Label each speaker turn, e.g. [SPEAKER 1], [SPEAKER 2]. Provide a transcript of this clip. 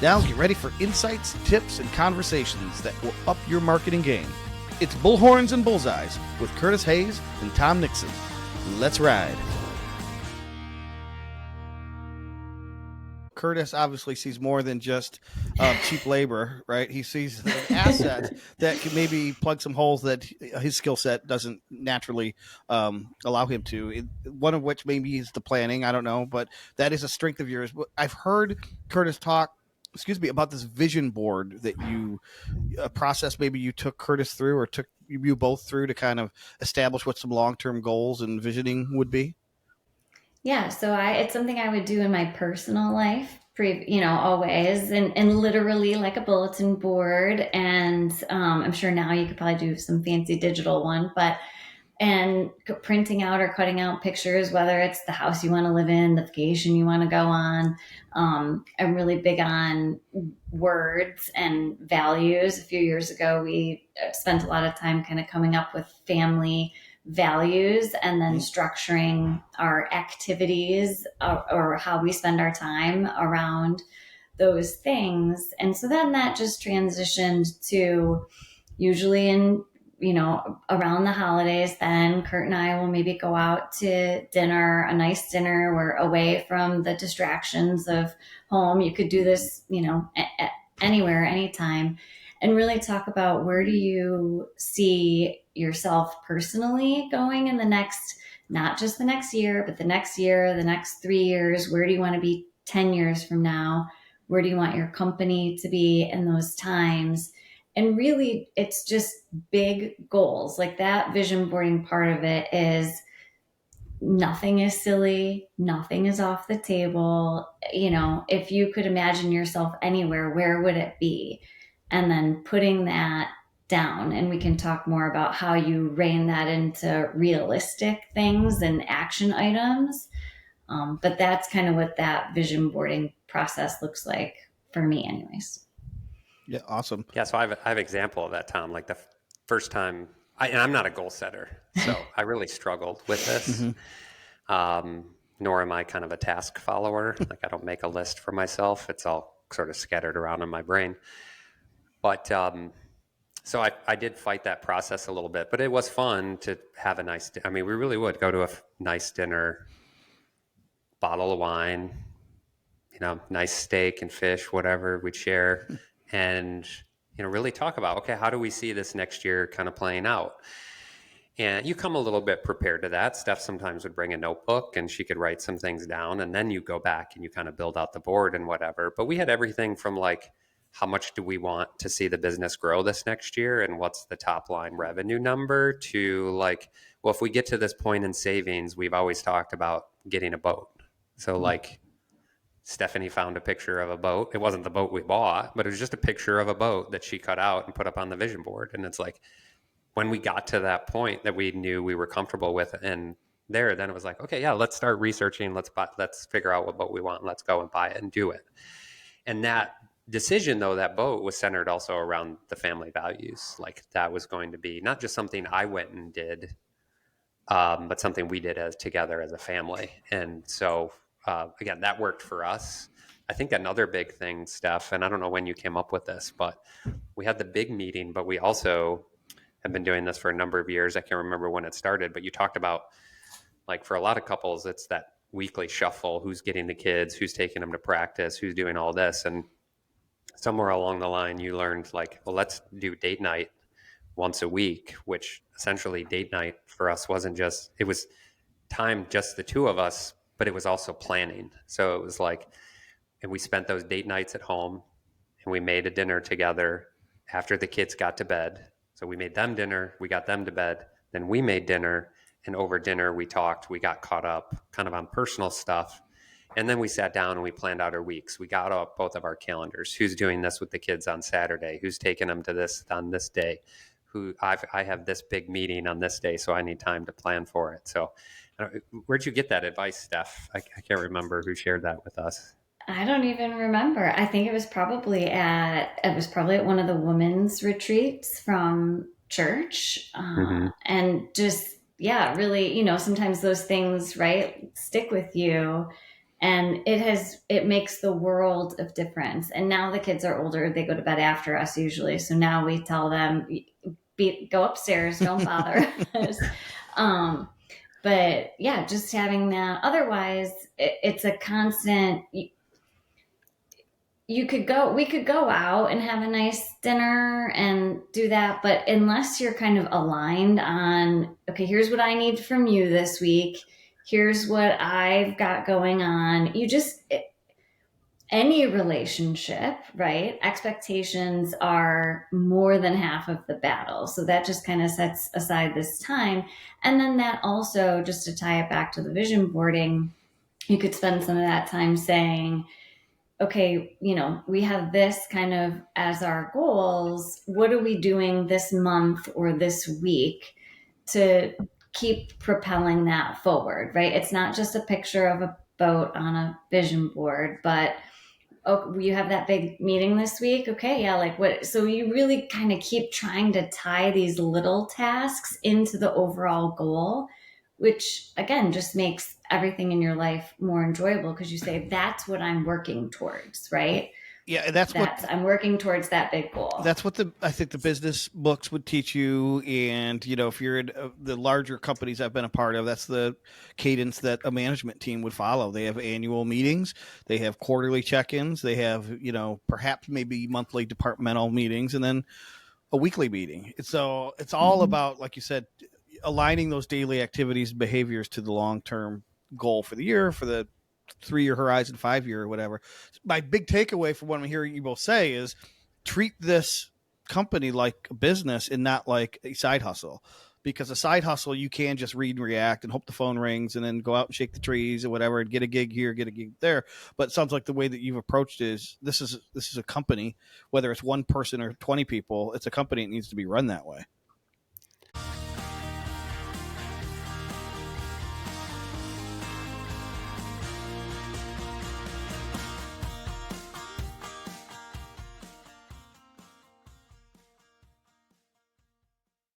[SPEAKER 1] Now get ready for insights, tips, and conversations that will up your marketing game. It's Bullhorns and Bullseyes with Curtis Hayes and Tom Nixon. Let's ride. Curtis obviously sees more than just cheap labor, right? He sees an asset that can maybe plug some holes that his skill set doesn't naturally allow him to. One of which maybe is the planning. I don't know, but that is a strength of yours. I've heard Curtis talk, about this vision board that you a process maybe you took Curtis through or took you both through to kind of establish what some long-term goals and visioning would be.
[SPEAKER 2] Yeah, so it's something I would do in my personal life, always, and literally like a bulletin board. And I'm sure now you could probably do some fancy digital one, and printing out or cutting out pictures, whether it's the house you want to live in, the vacation you want to go on. I'm really big on words and values. A few years ago, we spent a lot of time kind of coming up with family values and then structuring our activities or how we spend our time around those things. And so then that just transitioned to usually around the holidays, then Kurt and I will maybe go out to dinner, a nice dinner. We're away from the distractions of home. You could do this, anywhere, anytime, and really talk about where do you see yourself personally going in the next, not just the next year, but the next year, the next 3 years. Where do you want to be 10 years from now? Where do you want your company to be in those times? And really, it's just big goals. Like that vision boarding part of it is nothing is silly. Nothing is off the table. If you could imagine yourself anywhere, where would it be? And then putting that down. And we can talk more about how you rein that into realistic things and action items. But that's kind of what that vision boarding process looks like for me anyways.
[SPEAKER 1] Yeah, awesome.
[SPEAKER 3] Yeah, so I have an example of that, Tom. Like the first time, and I'm not a goal setter, so I really struggled with this. Nor am I kind of a task follower. Like I don't make a list for myself. It's all sort of scattered around in my brain. But so I did fight that process a little bit, but it was fun to have a nice, we really would go to a nice dinner, bottle of wine, nice steak and fish, whatever we'd share. And, really talk about, okay, how do we see this next year kind of playing out? And you come a little bit prepared to that. Steph sometimes would bring a notebook and she could write some things down, and then you go back and you kind of build out the board and whatever. But we had everything from like, how much do we want to see the business grow this next year? And what's the top line revenue number, to like, well, if we get to this point in savings, we've always talked about getting a boat. So like, Stefanie found a picture of a boat. It wasn't the boat we bought, but it was just a picture of a boat that she cut out and put up on the vision board. And it's like, when we got to that point that we knew we were comfortable with, and then it was like, okay, yeah, let's start researching. Let's figure out what boat we want. Let's go and buy it and do it. And that decision, though, that boat was centered also around the family values. Like that was going to be not just something I went and did, but something we did together as a family. And so, again, that worked for us. I think another big thing, Steph, and I don't know when you came up with this, but we had the big meeting, but we also have been doing this for a number of years. I can't remember when it started, but you talked about, like, for a lot of couples, it's that weekly shuffle. Who's getting the kids? Who's taking them to practice? Who's doing all this? And somewhere along the line, you learned, like, well, let's do date night once a week, which essentially date night for us wasn't just, it was time just the two of us, but it was also planning. So it was like, and we spent those date nights at home, and we made a dinner together after the kids got to bed. So we made them dinner, we got them to bed, then we made dinner, and over dinner we talked, we got caught up kind of on personal stuff. And then we sat down and we planned out our weeks. We got up both of our calendars. Who's doing this with the kids on Saturday? Who's taking them to this on this day? I have this big meeting on this day, so I need time to plan for it. So where'd you get that advice, Steph? I can't remember who shared that with us.
[SPEAKER 2] I don't even remember. I think it was probably at one of the women's retreats from church. And just, yeah, really, sometimes those things, right, stick with you. And it makes the world of difference. And now the kids are older, they go to bed after us usually, so now we tell them, go upstairs, don't bother us. But yeah, just having that. Otherwise, it's a constant. We could go out and have a nice dinner and do that, but unless you're kind of aligned on, okay, here's what I need from you this week, here's what I've got going on, any relationship, right? Expectations are more than half of the battle. So that just kind of sets aside this time. And then that also, just to tie it back to the vision boarding, you could spend some of that time saying, okay, we have this kind of as our goals. What are we doing this month or this week to keep propelling that forward, right? It's not just a picture of a boat on a vision board, but oh, you have that big meeting this week. Okay. Yeah. Like what? So you really kind of keep trying to tie these little tasks into the overall goal, which again, just makes everything in your life more enjoyable because you say, that's what I'm working towards, right?
[SPEAKER 1] Yeah, that's what
[SPEAKER 2] I'm working towards that big goal.
[SPEAKER 1] That's what I think the business books would teach you. And, if you're in the larger companies I've been a part of, that's the cadence that a management team would follow. They have annual meetings, they have quarterly check-ins, they have, perhaps maybe monthly departmental meetings, and then a weekly meeting. So it's all about, like you said, aligning those daily activities and behaviors to the long-term goal for the year, for the 3-year horizon, 5-year, or whatever. My big takeaway from what I'm hearing you both say is treat this company like a business and not like a side hustle. Because a side hustle, you can just read and react and hope the phone rings and then go out and shake the trees or whatever and get a gig here, get a gig there. But it sounds like the way that you've approached is this is a company, whether it's one person or 20 people, it's a company that needs to be run that way.